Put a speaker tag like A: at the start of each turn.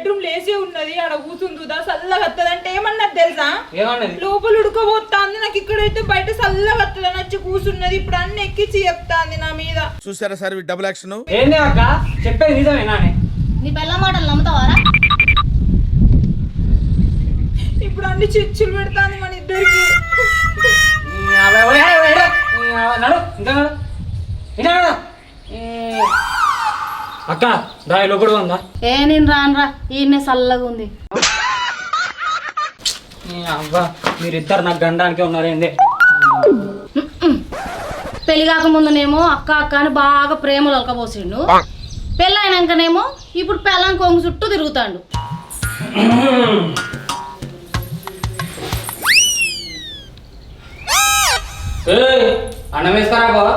A: Bedroom లేసే ఉన్నది ఆడ కూర్చుందా చల్లగా వస్తుందంటే ఏమన్నది తెలుసా?
B: ఏమన్నది?
A: లోపల ఉడకపోతుంది నాకు, ఇక్కడైతే బయట చల్లగా వస్తుందని వచ్చి కూర్చున్నది. ఇప్పుడు అన్ని ఎక్కించి చెప్తాంది నా మీద.
C: చూసారా సార్ డబుల్ యాక్షన్?
B: ఏంది అక్క చెప్పేది నిజమేనా?
D: నీ బెల్ల మాటలు నమ్ముతావారా?
A: ఇప్పుడు అన్ని చిచ్చులు పెడతాంది మన ఇద్దరికి.
B: అక్క దాని లోపల ఉందా?
D: ఏ నేను రానురా, ఈయనే చల్లగా ఉంది.
B: అవ్వా మీరిద్దరు నాకు గండానికి ఉన్నారేంది?
D: పెళ్లి కాకముందునేమో అక్క అక్క అని బాగా ప్రేమలు ఒలకపోసిండు. పెళ్ళి అయినాకనేమో ఇప్పుడు పెళ్ళం కొంగు చుట్టూ తిరుగుతాడు.
B: అన్నం వేస్తారా బావా?